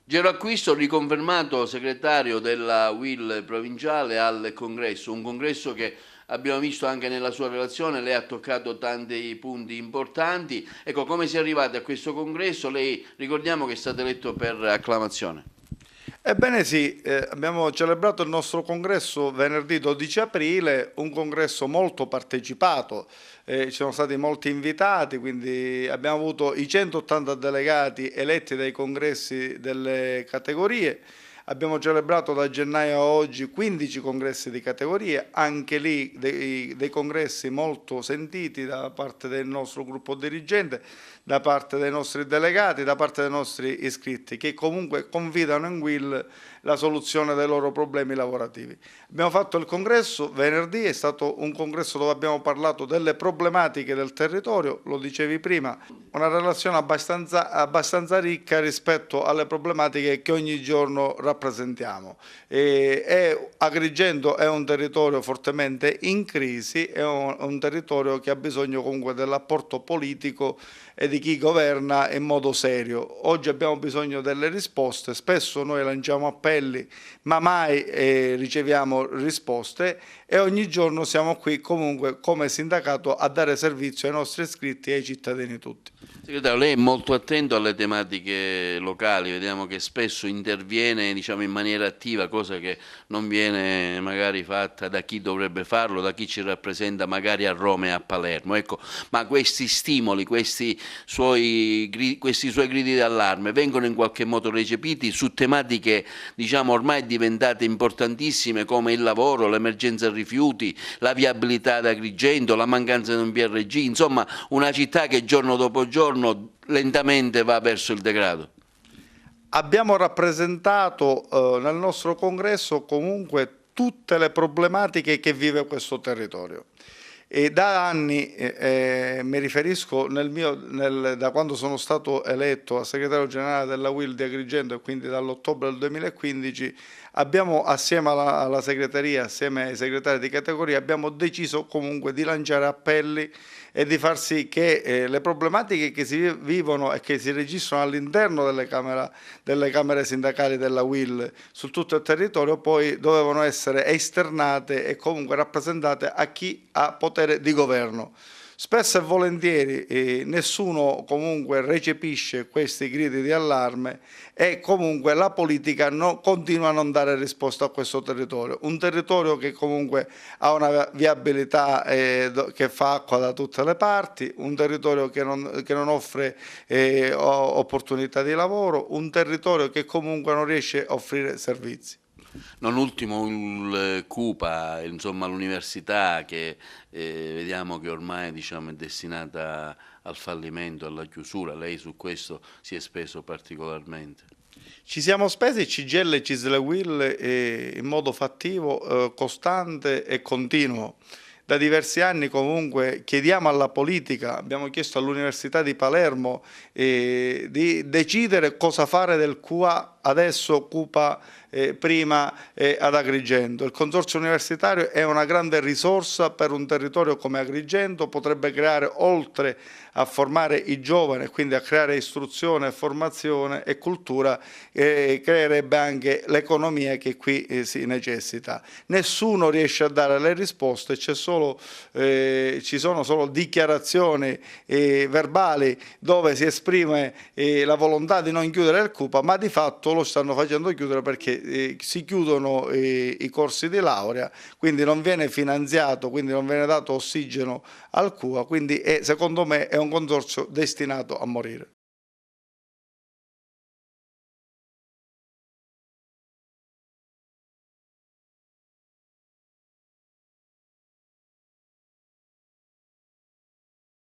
Gero Acquisto riconfermato segretario della UIL provinciale al congresso, un congresso che abbiamo visto anche nella sua relazione, lei ha toccato tanti punti importanti. Ecco, come si è arrivati a questo congresso? Lei ricordiamo che è stato eletto per acclamazione. Ebbene sì, abbiamo celebrato il nostro congresso venerdì 12 aprile, un congresso molto partecipato, ci sono stati molti invitati, quindi abbiamo avuto i 180 delegati eletti dai congressi delle categorie. Abbiamo celebrato da gennaio a oggi 15 congressi di categorie, anche lì dei congressi molto sentiti da parte del nostro gruppo dirigente, da parte dei nostri delegati, da parte dei nostri iscritti, che comunque confidano in Will la soluzione dei loro problemi lavorativi. Abbiamo fatto il congresso venerdì, è stato un congresso dove abbiamo parlato delle problematiche del territorio, lo dicevi prima, una relazione abbastanza ricca rispetto alle problematiche che ogni giorno rappresentiamo. Agrigento è un territorio fortemente in crisi, è un territorio che ha bisogno comunque dell'apporto politico e di chi governa in modo serio. Oggi abbiamo bisogno delle risposte, spesso noi lanciamo appelli ma mai riceviamo risposte e ogni giorno siamo qui comunque come sindacato a dare servizio ai nostri iscritti e ai cittadini tutti. Segretario, lei è molto attento alle tematiche locali, vediamo che spesso interviene, diciamo, in maniera attiva, cosa che non viene magari fatta da chi dovrebbe farlo, da chi ci rappresenta magari a Roma e a Palermo. Ecco, ma questi stimoli, questi suoi gridi d'allarme vengono in qualche modo recepiti su tematiche, diciamo, ormai diventate importantissime come il lavoro, l'emergenza rifiuti, la viabilità ad Agrigento, la mancanza di un PRG, insomma una città che giorno dopo giorno lentamente va verso il degrado. Abbiamo rappresentato nel nostro congresso comunque tutte le problematiche che vive questo territorio. E da anni, mi riferisco da quando sono stato eletto a segretario generale della UIL di Agrigento e quindi dall'ottobre del 2015, abbiamo assieme alla segreteria, assieme ai segretari di categoria, abbiamo deciso comunque di lanciare appelli e di far sì che le problematiche che si vivono e che si registrano all'interno delle camere sindacali della UIL su tutto il territorio poi dovevano essere esternate e comunque rappresentate a chi ha potere di governo. Spesso e volentieri nessuno comunque recepisce questi gridi di allarme e comunque la politica continua a non dare risposta a questo territorio. Un territorio che comunque ha una viabilità che fa acqua da tutte le parti, un territorio che non offre opportunità di lavoro, un territorio che comunque non riesce a offrire servizi. Non ultimo il CUPA, insomma l'università che vediamo che ormai, diciamo, è destinata al fallimento, alla chiusura. Lei su questo si è speso particolarmente. Ci siamo spesi CGIL e CISL Will in modo fattivo, costante e continuo. Da diversi anni comunque chiediamo alla politica, abbiamo chiesto all'Università di Palermo di decidere cosa fare del QA adesso, CUPA prima ad Agrigento. Il consorzio universitario è una grande risorsa per un territorio come Agrigento, potrebbe creare oltre a formare i giovani e quindi a creare istruzione, formazione e cultura, creerebbe anche l'economia che qui si necessita. Nessuno riesce a dare le risposte, ci sono solo dichiarazioni verbali dove si esprime la volontà di non chiudere il CUPA, ma di fatto lo stanno facendo chiudere perché si chiudono i corsi di laurea, quindi non viene finanziato, quindi non viene dato ossigeno al CUA, quindi secondo me è un consorzio destinato a morire.